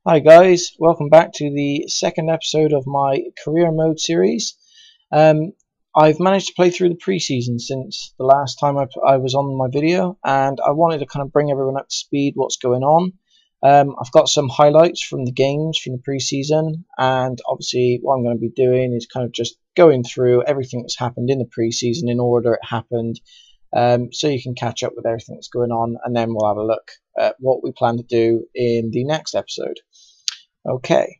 Hi guys, welcome back to the second episode of my career mode series. I've managed to play through the preseason since the last time I was on my video, and I wanted to kind of bring everyone up to speed what's going on. I've got some highlights from the games from the preseason, and obviously what I'm going to be doing is kind of just going through everything that's happened in the preseason in order it happened, so you can catch up with everything that's going on, and then we'll have a look at what we plan to do in the next episode. Okay,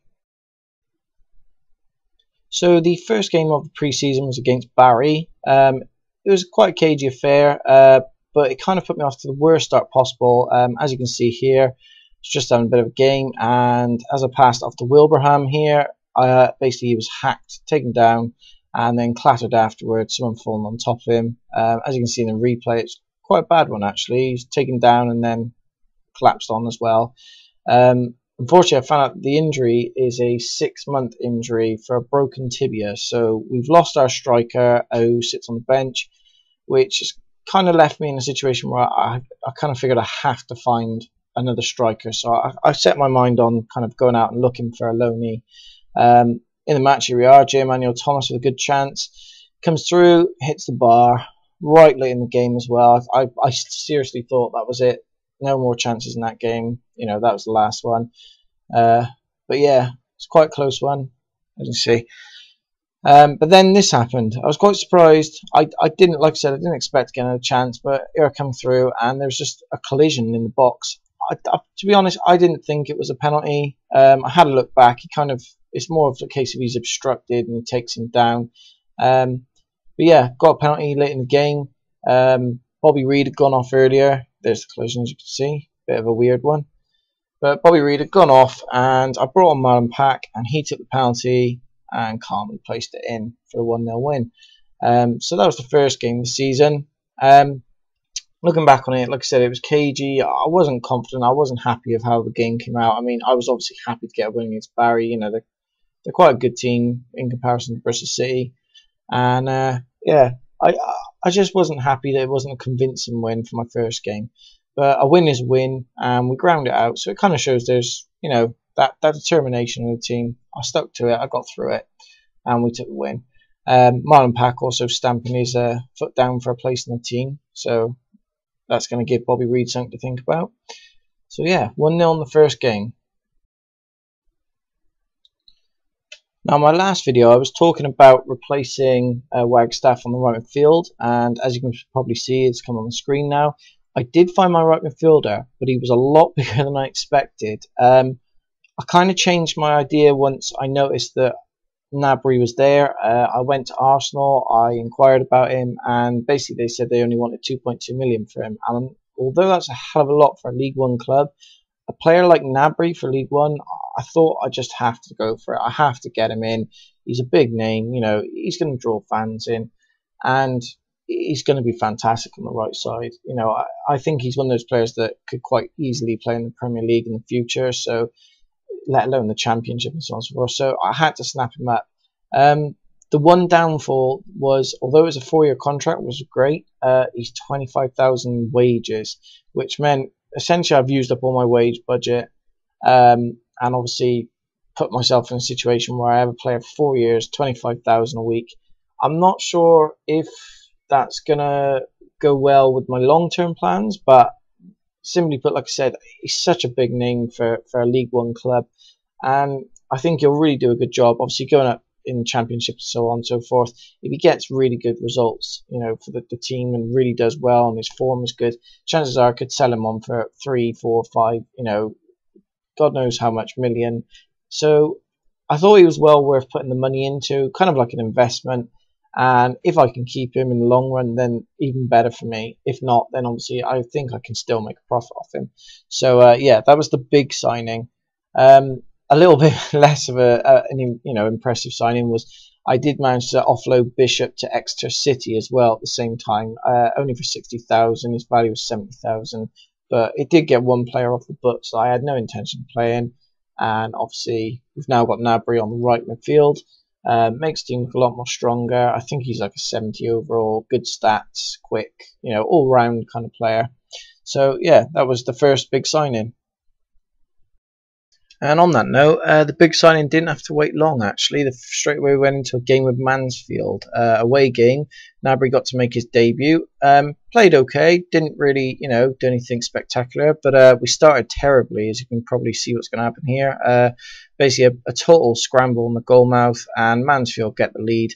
so the first game of the preseason was against Barry. It was quite a cagey affair, but it kind of put me off to the worst start possible. As you can see here, it's just having a bit of a game, and as I passed off to Wilbraham here, basically he was hacked, taken down, and then clattered afterwards, someone falling on top of him. As you can see in the replay, it's quite a bad one actually. He's taken down and then collapsed on as well. Unfortunately, I found out the injury is a 6-month injury for a broken tibia. So we've lost our striker who sits on the bench, which has kind of left me in a situation where I kind of figured I have to find another striker. So I set my mind on kind of going out and looking for a loanee. In the match here we are, J. Emmanuel Thomas with a good chance. Comes through, hits the bar right late in the game as well. I seriously thought that was it. No more chances in that game. You know, that was the last one. But yeah, it's quite a close one, as you see. But then this happened. I was quite surprised. I didn't, like I said, I didn't expect to get another chance, but here I come through, and there's just a collision in the box. To be honest, I didn't think it was a penalty. I had a look back. It's more of a case of he's obstructed and he takes him down. But yeah, got a penalty late in the game. Bobby Reed had gone off earlier. There's the collision, as you can see. Bit of a weird one. But Bobby Reed had gone off, and I brought on Marlon Pack, and he took the penalty and calmly placed it in for the 1-0 win. So that was the first game of the season. Looking back on it, like I said, it was cagey. I wasn't confident. I wasn't happy of how the game came out. I mean, I was obviously happy to get a win against Barry. You know, they're quite a good team in comparison to Bristol City. And yeah, I just wasn't happy that it wasn't a convincing win for my first game. But a win is a win, and we ground it out. So it kind of shows there's, you know, that determination of the team. I stuck to it. I got through it, and we took the win. Marlon Pack also stamping his foot down for a place in the team. So that's going to give Bobby Reed something to think about. So yeah, 1-0 in the first game. Now, my last video, I was talking about replacing Wagstaff on the right midfield, and as you can probably see, it's come on the screen now. I did find my right midfielder, but he was a lot bigger than I expected. I kind of changed my idea once I noticed that Gnabry was there. I went to Arsenal, I inquired about him, and basically they said they only wanted 2.2 million for him. And although that's a hell of a lot for a League One club, a player like Gnabry for League One, I thought I just have to go for it. I have to get him in. He's a big name, you know, he's going to draw fans in, and he's going to be fantastic on the right side. You know, I think he's one of those players that could quite easily play in the Premier League in the future, so let alone the Championship and so on and so forth. So I had to snap him up. The one downfall was, although it was a 4-year contract, was great. He's 25,000 wages, which meant essentially I've used up all my wage budget, and obviously put myself in a situation where I have a player for 4 years, 25,000 a week. I'm not sure if that's gonna go well with my long-term plans, but simply put, like I said, he's such a big name for a League One club, and I think he'll really do a good job. Obviously, going up in the Championship and so on and so forth. If he gets really good results, you know, for the team and really does well and his form is good, chances are I could sell him on for 3, 4, 5, you know, God knows how much million. So I thought he was well worth putting the money into, kind of like an investment. And if I can keep him in the long run, then even better for me. If not, then obviously I think I can still make a profit off him. So yeah, that was the big signing. A little bit less of an impressive signing was I did manage to offload Bishop to Exeter City as well at the same time, only for 60,000. His value was 70,000, but it did get one player off the books so I had no intention of playing. And obviously we've now got Gnabry on the right midfield. Makes the team look a lot more stronger. I think he's like a 70 overall, good stats, quick, you know, all round kind of player. So yeah, that was the first big signing. And on that note, the big signing didn't have to wait long, actually. Straight away we went into a game with Mansfield, away game. Gnabry got to make his debut. Played okay, didn't really, do anything spectacular, but we started terribly, as you can probably see what's going to happen here. Basically, a total scramble in the goal mouth, and Mansfield get the lead.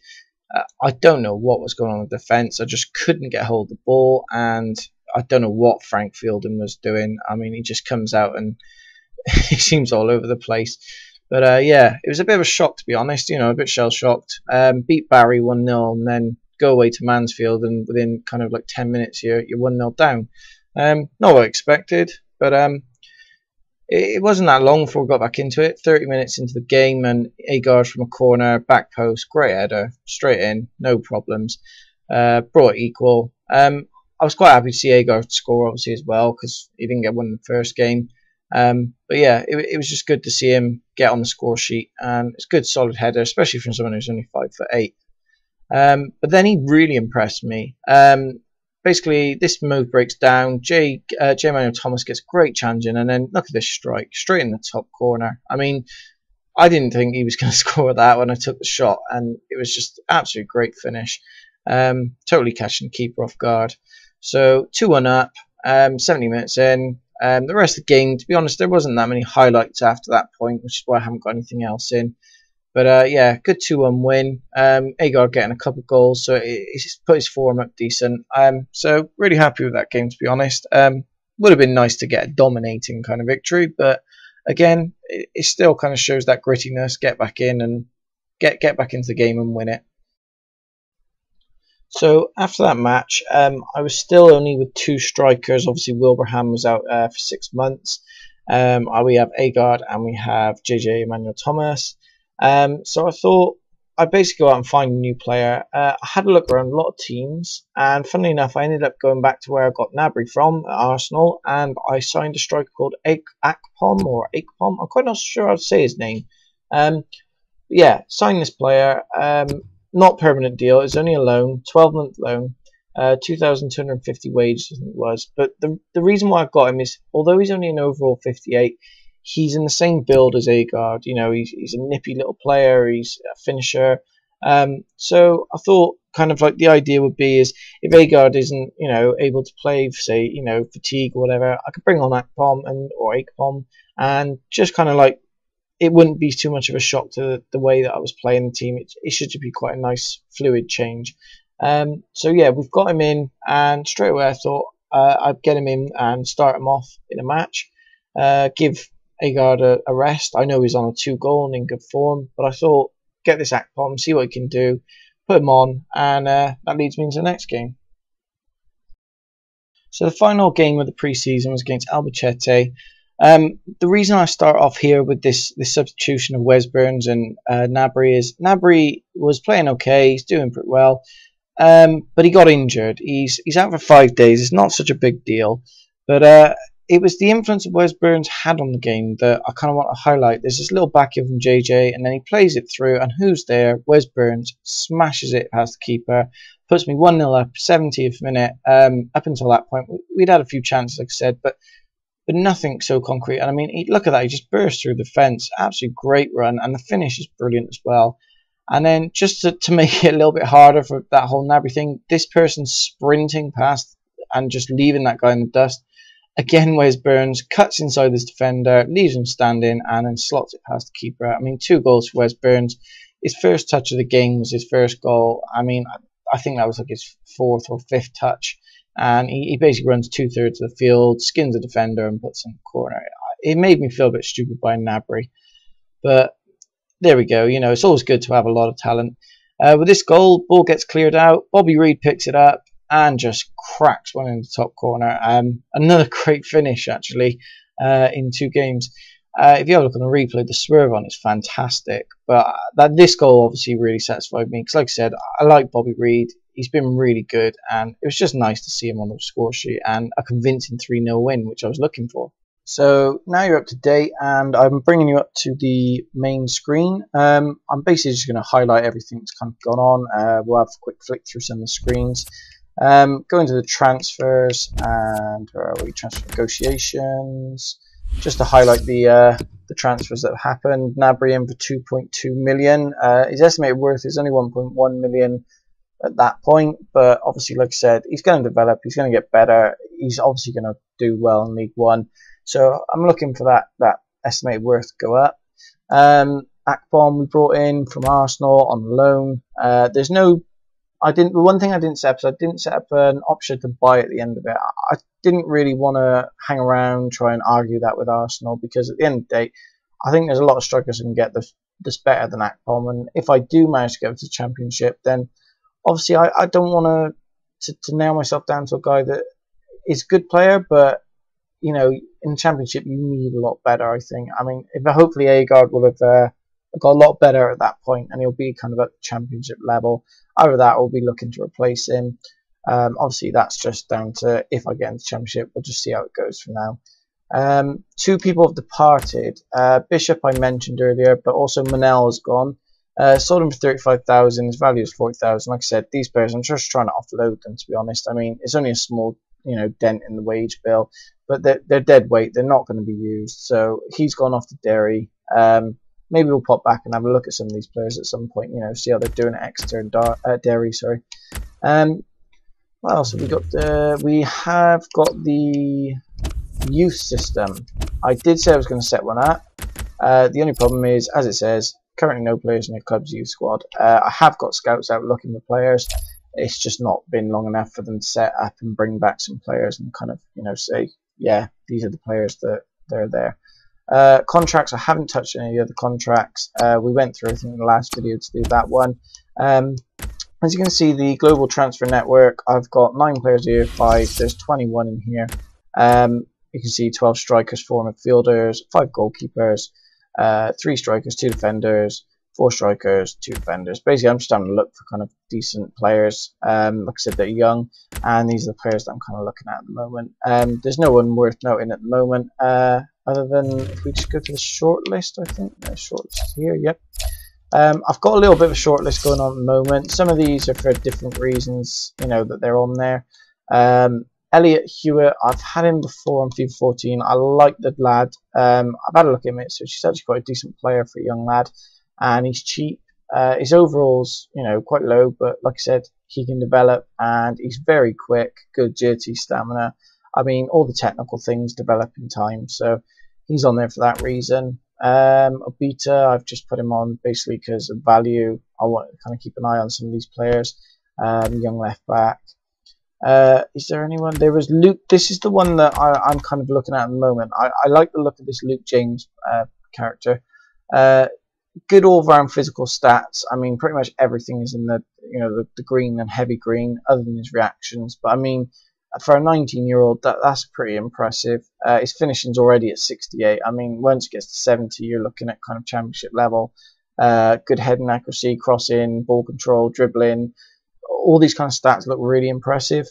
I don't know what was going on with the defence. I just couldn't get hold of the ball, and I don't know what Frank Fielding was doing. I mean, he just comes out and he seems all over the place. But yeah, it was a bit of a shock, to be honest, a bit shell-shocked. Beat Barry 1-0 and then go away to Mansfield, and within kind of like 10 minutes you're 1-0 down. Not what I expected, but it wasn't that long before we got back into it. 30 minutes into the game, and Agard from a corner, back post, great header, straight in, no problems. Brought it equal. I was quite happy to see Agard score, obviously, as well, because he didn't get one in the first game. But yeah, it was just good to see him get on the score sheet, and it's a good solid header, especially from someone who's only 5'8". But then he really impressed me. Basically, this move breaks down. J. Manuel Thomas gets a great challenge in, and then look at this strike, straight in the top corner. I mean, I didn't think he was going to score that when I took the shot, and it was just absolutely great finish. Totally catching the keeper off guard. So 2-1 up, 70 minutes in. The rest of the game, to be honest, there wasn't that many highlights after that point, which is why I haven't got anything else in. But yeah, good 2-1 win. Agard getting a couple of goals, so he's put his form up decent. So really happy with that game, to be honest. Would have been nice to get a dominating kind of victory, but again, it still kind of shows that grittiness. Get back in and get back into the game and win it. So after that match, I was still only with 2 strikers. Obviously, Wilbraham was out for 6 months. We have Agard and we have J. Manuel Thomas. So I thought I'd basically go out and find a new player. I had a look around a lot of teams, and funnily enough, I ended up going back to where I got Gnabry from at Arsenal, and I signed a striker called Akpom or Akpom. I'm quite not sure how to say his name. Yeah, signed this player. Not permanent deal. It's only a loan, 12-month loan, 2,250 wages, I think it was. But the reason why I've got him is, although he's only an overall 58, he's in the same build as Agard. He's a nippy little player. He's a finisher. So I thought kind of like the idea would be is if Agard isn't, able to play, say, fatigue or whatever, I could bring on Akpom or Akpom, and just kind of like, it wouldn't be too much of a shock to the way that I was playing the team. It should be quite a nice fluid change. So yeah, we've got him in, and straight away I thought I'd get him in and start him off in a match. Give Agard a rest. I know he's on a 2-goal and in good form, but I thought, get this Akpom, see what he can do, put him on, and that leads me into the next game. So the final game of the pre-season was against Albacete. The reason I start off here with this substitution of Wes Burns and Gnabry is Gnabry was playing okay, he's doing pretty well, but he got injured. He's out for 5 days. It's not such a big deal, but it was the influence that Wes Burns had on the game that I kind of want to highlight. There's this little back heel from JJ, and then he plays it through, and who's there? Wes Burns smashes it past the keeper, puts me 1-0 up, 70th minute. Up until that point, we'd had a few chances, like I said, but nothing so concrete. And I mean, look at that, he just burst through the fence. Absolutely great run, and the finish is brilliant as well. And then just to make it a little bit harder for that whole Gnabry thing, this person sprinting past and just leaving that guy in the dust. Again, Wes Burns cuts inside this defender, leaves him standing, and then slots it past the keeper. I mean, 2 goals for Wes Burns. His first touch of the game was his first goal. I mean, I think that was like his 4th or 5th touch. And he basically runs 2/3 of the field, skins a defender, and puts in the corner. It made me feel a bit stupid by Gnabry. But there we go. It's always good to have a lot of talent. With this goal, ball gets cleared out. Bobby Reid picks it up and just cracks one in the top corner. Another great finish, actually, in 2 games. If you have a look on the replay, the swerve on is fantastic. But this goal obviously really satisfied me. Because like I said, I like Bobby Reid. He's been really good. And it was just nice to see him on the score sheet. And a convincing 3-0 win, which I was looking for. So now you're up to date, and I'm bringing you up to the main screen. I'm basically just going to highlight everything that's kind of gone on. We'll have a quick flick through some of the screens. Go into the transfers, and where are we? Transfer negotiations. just to highlight the transfers that have happened. Gnabry in for 2.2 million. His estimated worth is only 1.1 million at that point, but obviously, like I said, he's going to develop. He's going to get better. He's obviously going to do well in League One. So I'm looking for that estimated worth to go up. Akbom we brought in from Arsenal on loan. There's no, the one thing I didn't set up is I didn't set up an option to buy at the end of it. I didn't really want to hang around, try and argue that with Arsenal, because at the end of the day, I think there's a lot of strikers who can get this better than Akbom, and if I do manage to go to the Championship, then obviously I don't want to nail myself down to a guy that is a good player, but you know, in the Championship you need a lot better, I think. I mean, hopefully Agard will have got a lot better at that point, and he'll be kind of at the Championship level. Either that, or we'll be looking to replace him. Obviously, that's just down to if I get into the Championship. We'll just see how it goes for now. 2 people have departed. Bishop I mentioned earlier, but also Manel has gone. Sold him for 35,000. His value is 40,000. Like I said, these players, I'm just trying to offload them, to be honest. I mean, it's only a small, dent in the wage bill, but they're dead weight. They're not going to be used. So he's gone off to Derry. Maybe we'll pop back and have a look at some of these players at some point. See how they're doing at Exeter and Derry. Sorry. What else have we got? We have got the youth system. I did say I was going to set one up. The only problem is, as it says, currently no players in your club's youth squad. I have got scouts out looking for players. It's just not been long enough for them to set up and bring back some players and kind of, say, yeah, these are the players that are there. Contracts, I haven't touched any other contracts. We went through, I think, in the last video to do that one. As you can see, the global transfer network, I've got 9 players here, 5. There's 21 in here. You can see 12 strikers, 4 midfielders, 5 goalkeepers, 3 strikers, 2 defenders, 4 strikers, 2 defenders. Basically, I'm just having a look for kind of decent players. Like I said, they're young, and these are the players that I'm kind of looking at the moment. There's no one worth noting at the moment, other than if we just go to the short list, I think. The short list is here, yep. I've got a little bit of a short list going on at the moment. Some of these are for different reasons, that they're on there. Elliot Hewitt, I've had him before on FIFA 14. I like the lad. I've had a look at him, so she's actually quite a decent player for a young lad, and he's cheap. His overall's, quite low, but like I said, he can develop, and he's very quick, good agility, stamina. I mean, all the technical things develop in time, so he's on there for that reason. Obita, I've just put him on basically because of value. I want to kind of keep an eye on some of these players. Young left back. Is there anyone? There was Luke. This is the one that I'm kind of looking at the moment. I like the look of this Luke James character. Good all-round physical stats. I mean, pretty much everything is in the the green and heavy green, other than his reactions. But I mean, for a 19-year-old, that's pretty impressive. His finishing's already at 68. I mean, once it gets to 70, you're looking at kind of Championship level. Good heading accuracy, crossing, ball control, dribbling. All these kind of stats look really impressive.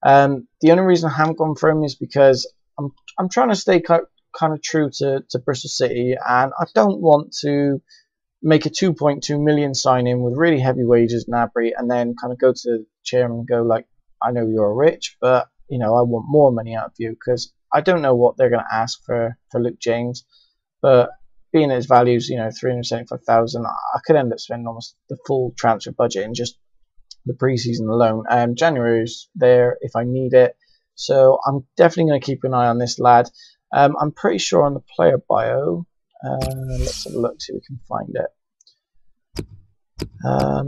The only reason I haven't gone for him is because I'm trying to stay kind of true to Bristol City, and I don't want to make a 2.2 million sign-in with really heavy wages, Gnabry, and then kind of go to the chairman and go like, I know you're rich, but I want more money out of you, because I don't know what they're going to ask for Luke James. But being at his values, 375,000, I could end up spending almost the full transfer budget in just the preseason alone. January's there if I need it, so I'm definitely going to keep an eye on this lad. I'm pretty sure on the player bio. Let's have a look, see if we can find it.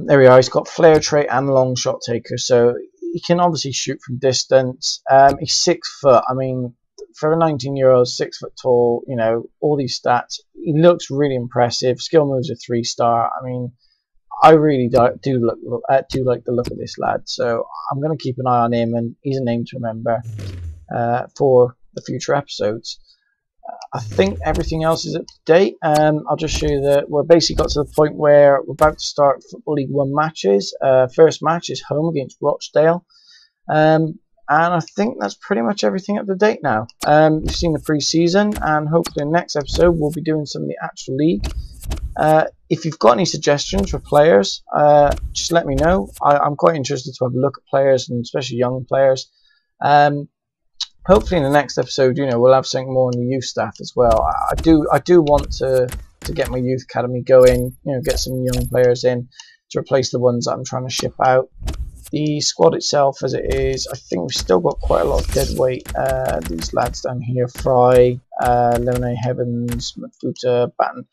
There we are. He's got flare trait and long shot taker, so he can obviously shoot from distance. He's 6 foot. I mean, for a 19-year-old, 6 foot tall, all these stats. He looks really impressive. Skill moves are 3-star. I mean, I really do like the look of this lad. So I'm going to keep an eye on him, and he's a name to remember for the future episodes. I think everything else is up to date. I'll just show you that we're basically got to the point where we're about to start Football League 1 matches. First match is home against Rochdale. And I think that's pretty much everything up to date now. You've seen the pre-season, and hopefully in the next episode we'll be doing some of the actual league. If you've got any suggestions for players, just let me know. I'm quite interested to have a look at players, and especially young players. hopefully in the next episode, you know, we'll have something more on the youth staff as well. I do want to get my youth academy going, you know, get some young players in to replace the ones that I'm trying to ship out. The squad itself, as it is, I think we've still got quite a lot of dead weight. These lads down here, Fry, Lemonade Heavens, Mafuta, Batten.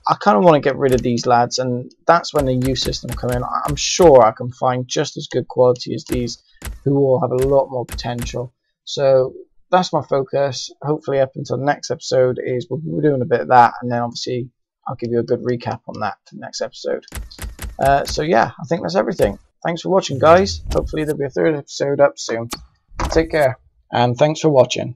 I kind of want to get rid of these lads, and that's when the youth system come in. I'm sure I can find just as good quality as these, who will have a lot more potential. So that's my focus. Hopefully up until the next episode is we're doing a bit of that, and then obviously I'll give you a good recap on that for the next episode. So yeah, I think that's everything. Thanks for watching, guys. Hopefully there'll be a third episode up soon. Take care, and thanks for watching.